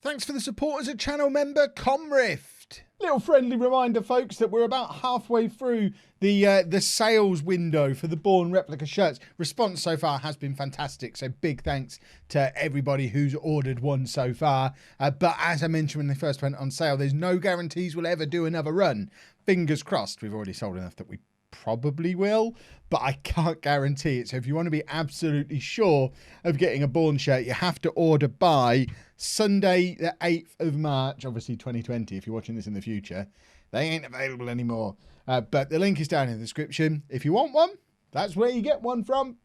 Thanks for the support as a channel member, Comrift. Little friendly reminder, folks, that we're about halfway through the sales window for the Bourne replica shirts. Response so far has been fantastic, so big thanks to everybody who's ordered one so far. But as I mentioned when they first went on sale, there's no guarantees we'll ever do another run. Fingers crossed, we've already sold enough that we probably will, but I can't guarantee it. So if you want to be absolutely sure of getting a Bourne shirt, you have to order by Sunday the 8th of March, obviously 2020 if you're watching this in the future. They ain't available anymore, but the link is down in the description. If you want one, that's where you get one from.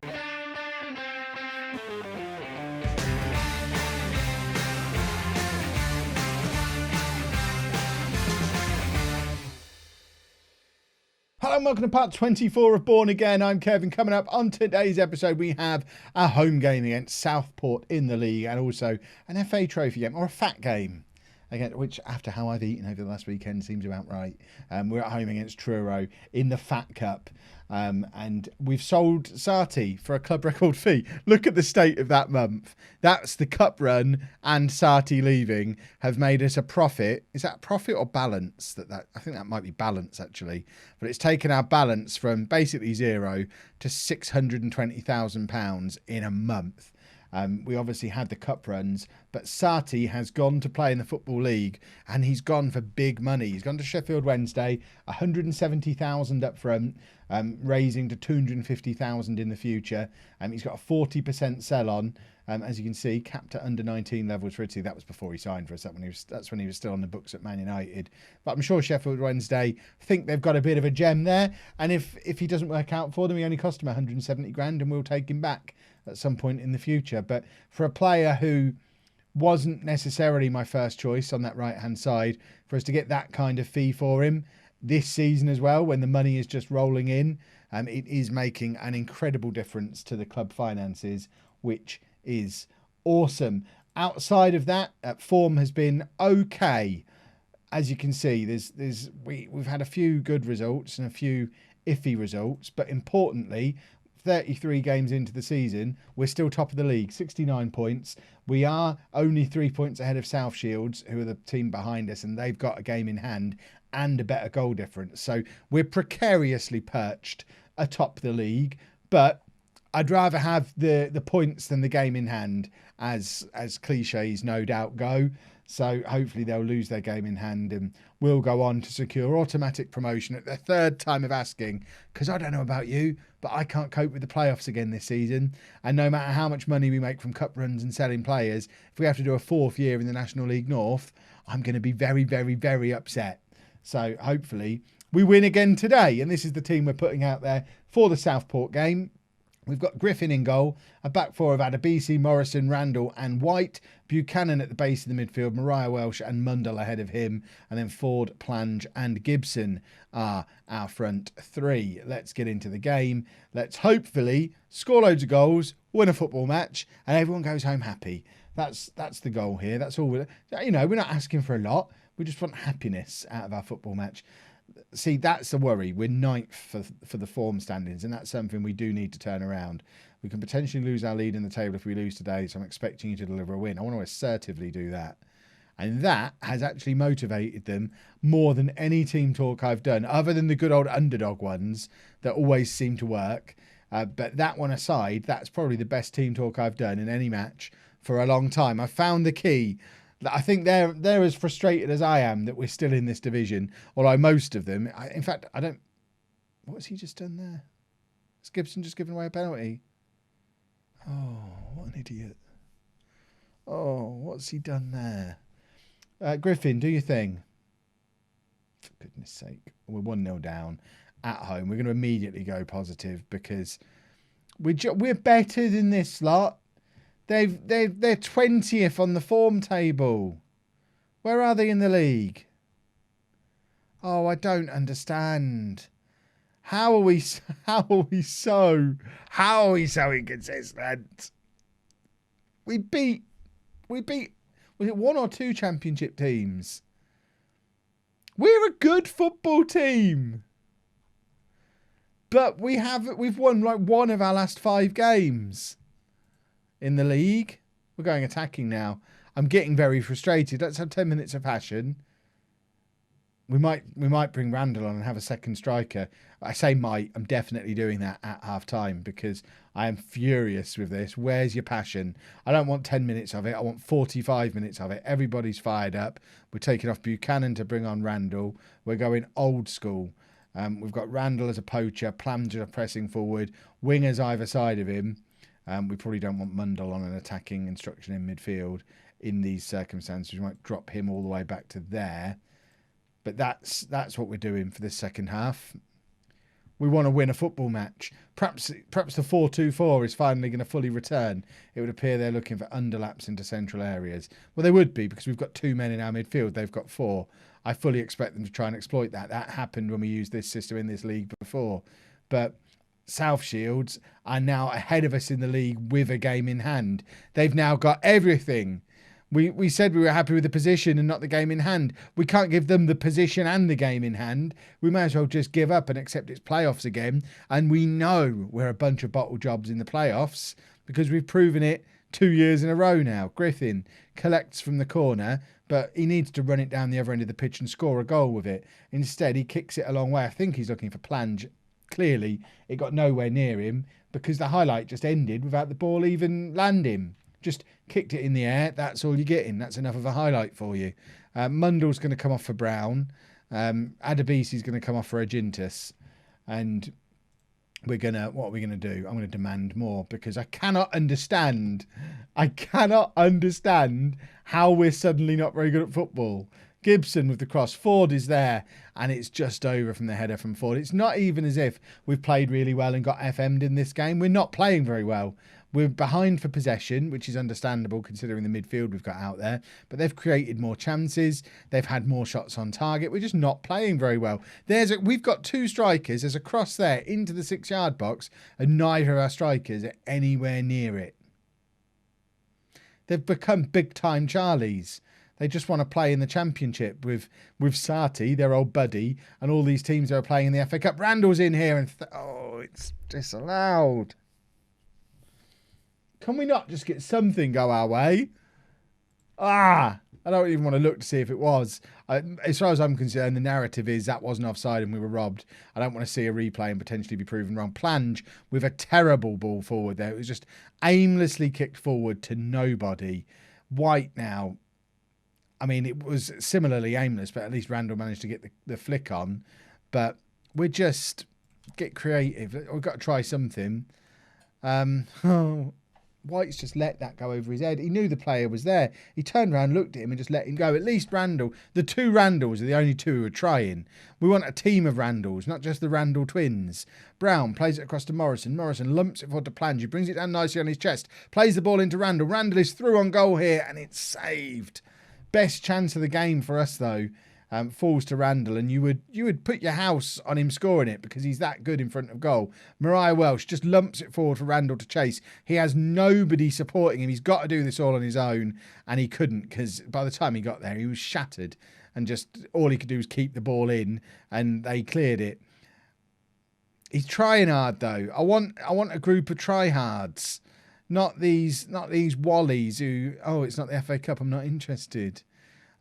Hello and welcome to part 24 of Bourne Again. I'm Kevin. Coming up on today's episode, we have a home game against Southport in the league and also an FA trophy game, or a fat game, again, which after how I've eaten over the last weekend seems about right. We're at home against Truro in the Fat Cup. And we've sold Sati for a club record fee. Look at the state of that month. That's the cup run and Sati leaving have made us a profit. Is that profit or balance? I think that might be balance actually. But it's taken our balance from basically zero to £620,000 in a month. We obviously had the cup runs, but Sati has gone to play in the Football League and he's gone for big money. He's gone to Sheffield Wednesday, 170,000 up front, raising to 250,000 in the future. He's got a 40% sell on, as you can see, capped at under 19 levels for Italy. That was before he signed for us. That's when he was still on the books at Man United. But I'm sure Sheffield Wednesday think they've got a bit of a gem there. And if he doesn't work out for them, he only cost them 170 grand and we'll take him back at some point in the future. But for a player who wasn't necessarily my first choice on that right hand side, for us to get that kind of fee for him this season as well, when the money is just rolling in, it is making an incredible difference to the club finances, which is awesome. Outside of that, form has been okay. As you can see, we've had a few good results and a few iffy results, but importantly, 33 games into the season, we're still top of the league, 69 points. We are only 3 points ahead of South Shields, who are the team behind us, and they've got a game in hand and a better goal difference. So we're precariously perched atop the league, but I'd rather have the points than the game in hand, as cliches no doubt go. So hopefully they'll lose their game in hand and we'll go on to secure automatic promotion at the third time of asking, because I don't know about you, but I can't cope with the playoffs again this season. And no matter how much money we make from cup runs and selling players, if we have to do a fourth year in the National League North, I'm going to be very, very, very upset. So hopefully we win again today. And this is the team we're putting out there for the Southport game. We've got Griffin in goal, a back four of Adebisi, Morrison, Randall and White, Buchanan at the base of the midfield, Mariah Welsh and Mundell ahead of him, and then Ford, Plange and Gibson are our front three. Let's get into the game. Let's hopefully score loads of goals, win a football match, and everyone goes home happy. That's the goal here. That's all we're not asking for a lot. We just want happiness out of our football match. See, that's the worry. We're ninth for the form standings, and that's something we do need to turn around. We can potentially lose our lead in the table if we lose today, so I'm expecting you to deliver a win. I want to assertively do that. And that has actually motivated them more than any team talk I've done, other than the good old underdog ones that always seem to work. But that one aside, that's probably the best team talk I've done in any match for a long time. I found the key. I think they're as frustrated as I am that we're still in this division, although most of them, in fact, I don't... What has he just done there? Has Gibson just given away a penalty? Oh, what an idiot. Oh, what's he done there? Griffin, do your thing. For goodness sake. We're 1-0 down at home. We're going to immediately go positive because we're better than this lot. They're 20th on the form table. Where are they in the league? Oh, I don't understand. How are we so inconsistent? We beat was it one or two championship teams? We're a good football team. But we've won like one of our last 5 games in the league. We're going attacking now. I'm getting very frustrated. Let's have 10 minutes of passion. We might bring Randall on and have a second striker. I say might. I'm definitely doing that at half time because I am furious with this. Where's your passion? I don't want 10 minutes of it. I want 45 minutes of it. Everybody's fired up. We're taking off Buchanan to bring on Randall. We're going old school. We've got Randall as a poacher, Planger pressing forward, wingers either side of him. We probably don't want Mundell on an attacking instruction in midfield in these circumstances. We might drop him all the way back to there. But that's what we're doing for this second half. We want to win a football match. Perhaps the 4-2-4 is finally going to fully return. It would appear they're looking for underlaps into central areas. Well, they would be because we've got 2 men in our midfield. They've got 4. I fully expect them to try and exploit that. That happened when we used this system in this league before. But South Shields are now ahead of us in the league with a game in hand. They've now got everything. We said we were happy with the position and not the game in hand. We can't give them the position and the game in hand. We may as well just give up and accept it's playoffs again. And we know we're a bunch of bottle jobs in the playoffs because we've proven it 2 years in a row now. Griffin collects from the corner, but he needs to run it down the other end of the pitch and score a goal with it. Instead, he kicks it a long way. I think he's looking for Plange. Clearly, it got nowhere near him because the highlight just ended without the ball even landing. Just kicked it in the air. That's all you're getting. That's enough of a highlight for you. Mundell's going to come off for Brown. Adebisi's going to come off for Agintus. And what are we going to do? I'm going to demand more because I cannot understand how we're suddenly not very good at football. Gibson with the cross. Ford is there and it's just over from the header from Ford. It's not even as if we've played really well and got FM'd in this game. We're not playing very well. We're behind for possession, which is understandable considering the midfield we've got out there. But they've created more chances. They've had more shots on target. We're just not playing very well. We've got 2 strikers. There's a cross there into the 6-yard box, and neither of our strikers are anywhere near it. They've become big-time Charlies. They just want to play in the Championship with Sati, their old buddy, and all these teams that are playing in the FA Cup. Randall's in here, and it's disallowed. Can we not just get something go our way? I don't even want to look to see if it was. As far as I'm concerned, the narrative is that wasn't offside and we were robbed. I don't want to see a replay and potentially be proven wrong. Plange with a terrible ball forward there. It was just aimlessly kicked forward to nobody. White now. I mean, it was similarly aimless, but at least Randall managed to get the flick on. But we just get creative. We've got to try something. White's just let that go over his head. He knew the player was there. He turned around, looked at him and just let him go. At least Randall, the 2 Randalls are the only 2 who are trying. We want a team of Randalls, not just the Randall twins. Brown plays it across to Morrison. Morrison lumps it forward to Plange. Brings it down nicely on his chest. Plays the ball into Randall. Randall is through on goal here and it's saved. Best chance of the game for us though. Falls to Randall, and you would put your house on him scoring it because he's that good in front of goal. Mariah Welsh just lumps it forward for Randall to chase. He has nobody supporting him. He's got to do this all on his own, and he couldn't because by the time he got there, he was shattered, and just all he could do was keep the ball in, and they cleared it. He's trying hard though. I want a group of tryhards, not these wallies who. Oh, it's not the FA Cup. I'm not interested.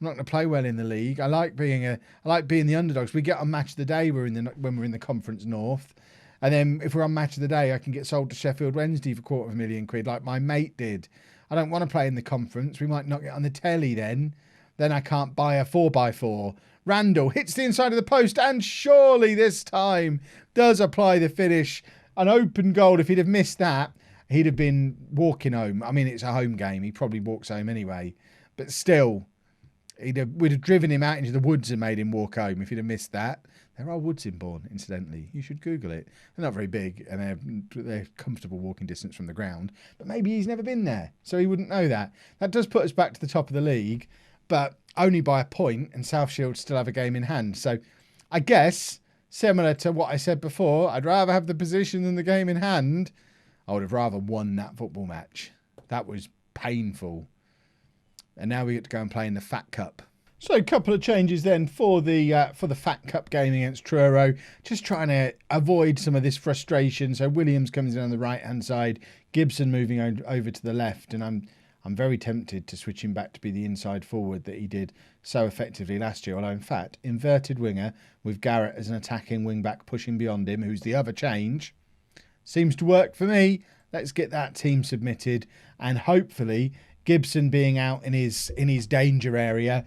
I'm not going to play well in the league. I like being the underdogs. We get on Match of the Day when we're in the Conference North, and then if we're on Match of the Day, I can get sold to Sheffield Wednesday for £250,000 like my mate did. I don't want to play in the conference. We might not get on the telly then. Then I can't buy a 4x4. Randall hits the inside of the post and surely this time does apply the finish. An open goal. If he'd have missed that, he'd have been walking home. I mean, it's a home game. He probably walks home anyway, but still. We'd have driven him out into the woods and made him walk home if he'd have missed that. There are woods in Bourne, incidentally. You should Google it. They're not very big and they're comfortable walking distance from the ground. But maybe he's never been there, so he wouldn't know that. That does put us back to the top of the league, but only by a point, and South Shields still have a game in hand. So I guess, similar to what I said before, I'd rather have the position than the game in hand. I would have rather won that football match. That was painful. And now we get to go and play in the Fat Cup. So a couple of changes then for the Fat Cup game against Truro. Just trying to avoid some of this frustration. So Williams comes in on the right-hand side. Gibson moving over to the left. And I'm very tempted to switch him back to be the inside forward that he did so effectively last year. Although, in fact, inverted winger with Garrett as an attacking wing-back pushing beyond him, who's the other change, seems to work for me. Let's get that team submitted, and hopefully Gibson being out in his danger area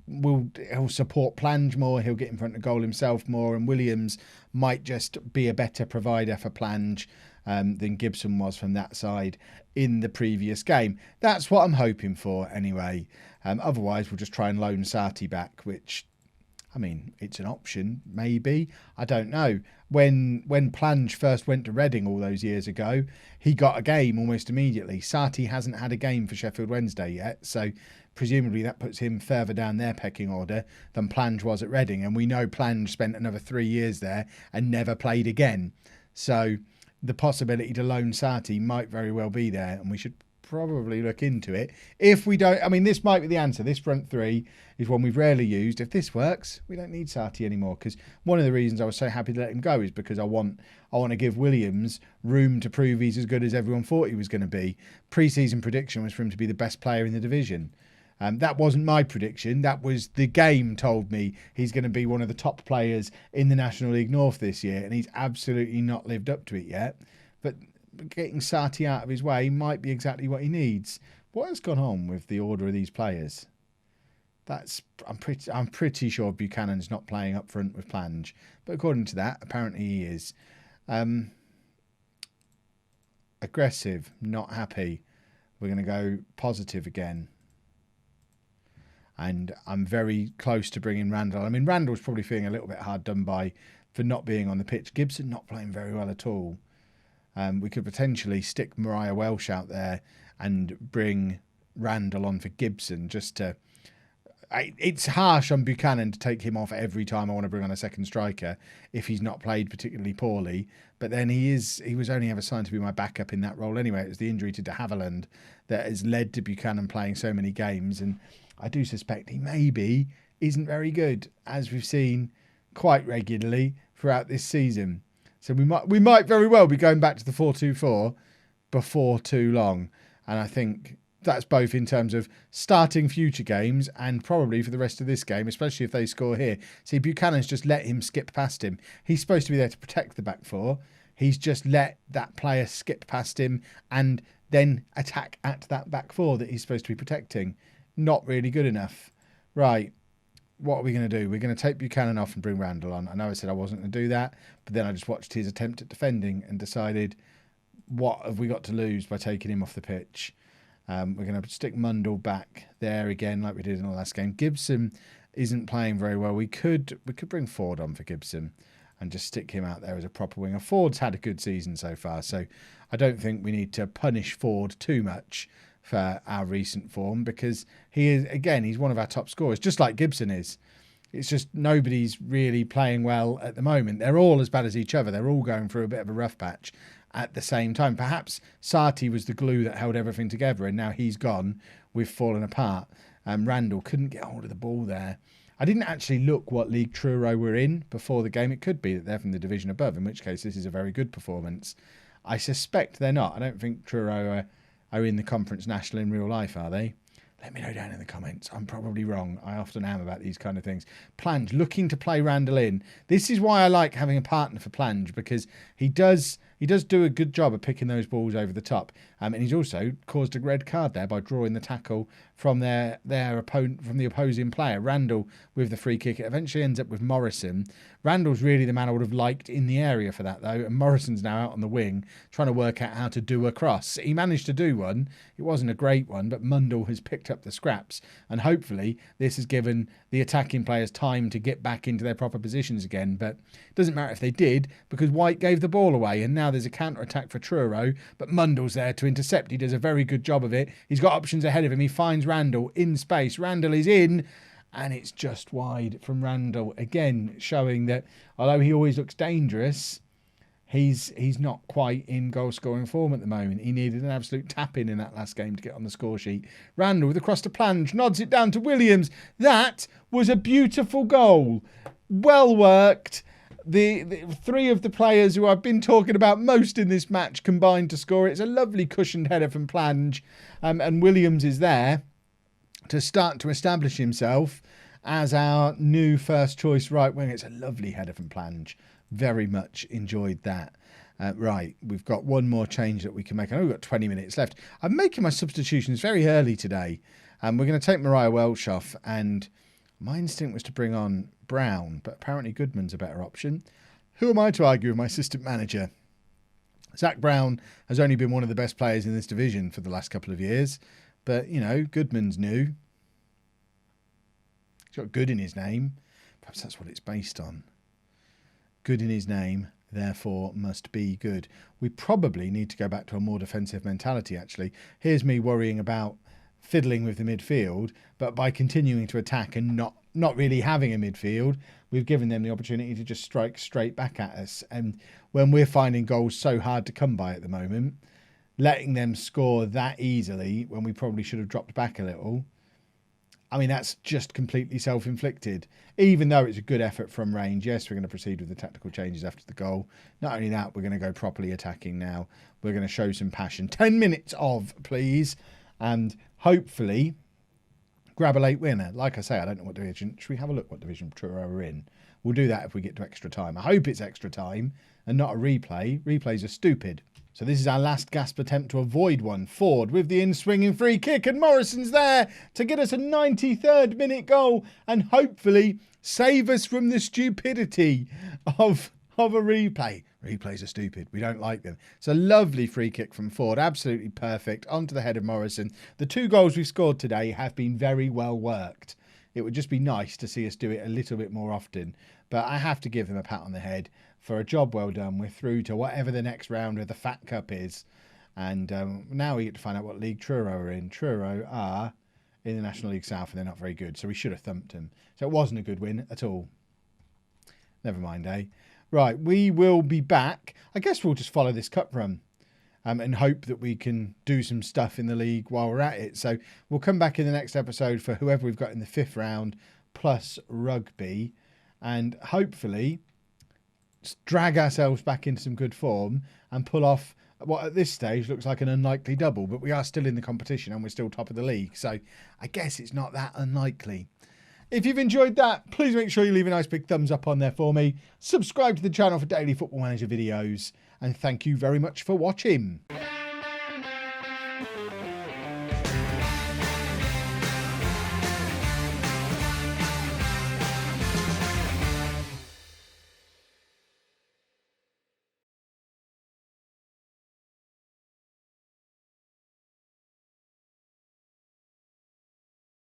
he'll support Plange more. He'll get in front of goal himself more, and Williams might just be a better provider for Plange than Gibson was from that side in the previous game. That's what I'm hoping for anyway. Otherwise, we'll just try and loan Sarti back, which, I mean, it's an option, maybe. I don't know. When Plange first went to Reading all those years ago, he got a game almost immediately. Sarti hasn't had a game for Sheffield Wednesday yet, so presumably that puts him further down their pecking order than Plange was at Reading. And we know Plange spent another 3 years there and never played again. So the possibility to loan Sarti might very well be there, and we should probably look into it. If we don't, I mean, this might be the answer. This front three is one we've rarely used. If this works, we don't need Sarti anymore, because one of the reasons I was so happy to let him go is because I want to give Williams room to prove he's as good as everyone thought he was going to be. Pre-season prediction was for him to be the best player in the division. That wasn't my prediction. That was the game told me he's going to be one of the top players in the National League North this year, and he's absolutely not lived up to it yet. But getting Sarti out of his way might be exactly what he needs. What has gone on with the order of these players? I'm pretty sure Buchanan's not playing up front with Plange, but according to that, apparently he is. Aggressive, not happy. We're going to go positive again. And I'm very close to bringing Randall. I mean, Randall's probably feeling a little bit hard done by for not being on the pitch. Gibson not playing very well at all. We could potentially stick Mariah Welsh out there and bring Randall on for Gibson just to... It's harsh on Buchanan to take him off every time I want to bring on a second striker if he's not played particularly poorly. But then he was only ever signed to be my backup in that role anyway. It was the injury to de Havilland that has led to Buchanan playing so many games, and I do suspect he maybe isn't very good, as we've seen quite regularly throughout this season. So we might very well be going back to the 4-2-4 before too long. And I think that's both in terms of starting future games and probably for the rest of this game, especially if they score here. See, Buchanan's just let him skip past him. He's supposed to be there to protect the back four. He's just let that player skip past him and then attack at that back four that he's supposed to be protecting. Not really good enough. Right. What are we going to do? We're going to take Buchanan off and bring Randall on. I know I said I wasn't going to do that, but then I just watched his attempt at defending and decided, what have we got to lose by taking him off the pitch? We're going to stick Mundell back there again like we did in the last game. Gibson isn't playing very well. We could bring Ford on for Gibson and just stick him out there as a proper winger. Ford's had a good season so far, so I don't think we need to punish Ford too much for our recent form, because he's one of our top scorers, just like Gibson is. It's just nobody's really playing well at the moment. They're all as bad as each other. They're all going through a bit of a rough patch at the same time. Perhaps Sarti was the glue that held everything together, and now he's gone, we've fallen apart. Randall couldn't get hold of the ball there. I didn't actually look what league Truro were in before the game. It could be that they're from the division above, in which case this is a very good performance. I suspect they're not. I don't think Truro are in the Conference National in real life, are they? Let me know down in the comments. I'm probably wrong. I often am about these kind of things. Plange looking to play Randall in. This is why I like having a partner for Plange, because he does do a good job of picking those balls over the top. And he's also caused a red card there by drawing the tackle from their opponent, from the opposing player. Randall with the free kick. It eventually ends up with Morrison. Randall's really the man I would have liked in the area for that, though. And Morrison's now out on the wing trying to work out how to do a cross. He managed to do one. It wasn't a great one, but Mundell has picked up the scraps. And hopefully this has given the attacking players time to get back into their proper positions again. But it doesn't matter if they did, because White gave the ball away. And now there's a counter-attack for Truro, but Mundell's there to intercept. He does a very good job of it. He's got options ahead of him. He finds Randall in space. Randall is in, and it's just wide from Randall. Again, showing that although he always looks dangerous, he's not quite in goal-scoring form at the moment. He needed an absolute tap-in that last game to get on the score sheet. Randall with a cross to Plange, nods it down to Williams. That was a beautiful goal. Well worked. the three of the players who I've been talking about most in this match combined to score. It's a lovely cushioned header from Plange, and Williams is there to start to establish himself as our new first choice right wing. It's a lovely header from Plange. Very much enjoyed that. Right, we've got one more change that we can make. I know we've got 20 minutes left. I'm making my substitutions very early today. We're going to take Mariah Welsh off, and my instinct was to bring on Brown, but apparently Goodman's a better option. Who am I to argue with my assistant manager? Zach Brown has only been one of the best players in this division for the last couple of years, but, you know, Goodman's new. He's got good in his name. Perhaps that's what it's based on. Good in his name, therefore must be good. We probably need to go back to a more defensive mentality, actually. Here's me worrying about fiddling with the midfield, but by continuing to attack and not really having a midfield, we've given them the opportunity to just strike straight back at us. And when we're finding goals so hard to come by at the moment, letting them score that easily when we probably should have dropped back a little, I mean, that's just completely self-inflicted. Even though it's a good effort from range, yes, we're going to proceed with the tactical changes after the goal. Not only that, we're going to go properly attacking now. We're going to show some passion. 10 minutes of, please. And hopefully grab a late winner. Like I say, I don't know what division. Should we have a look what division Truro are in? We'll do that if we get to extra time. I hope it's extra time and not a replay. Replays are stupid. So this is our last gasp attempt to avoid one. Ford with the in-swinging free kick, and Morrison's there to get us a 93rd minute goal and hopefully save us from the stupidity of a replay. Replays are stupid. We don't like them. It's a lovely free kick from Ford. Absolutely perfect. Onto the head of Morrison. The 2 goals we've scored today have been very well worked. It would just be nice to see us do it a little bit more often. But I have to give them a pat on the head for a job well done. We're through to whatever the next round of the Fat Cup is. And now we get to find out what league Truro are in. Truro are in the National League South, and they're not very good. So we should have thumped them. So it wasn't a good win at all. Never mind, eh? Right, we will be back. I guess we'll just follow this cup run and hope that we can do some stuff in the league while we're at it. So we'll come back in the next episode for whoever we've got in the 5th round, plus rugby. And hopefully drag ourselves back into some good form and pull off what at this stage looks like an unlikely double. But we are still in the competition and we're still top of the league. So I guess it's not that unlikely. If you've enjoyed that, please make sure you leave a nice big thumbs up on there for me. Subscribe to the channel for daily Football Manager videos. And thank you very much for watching.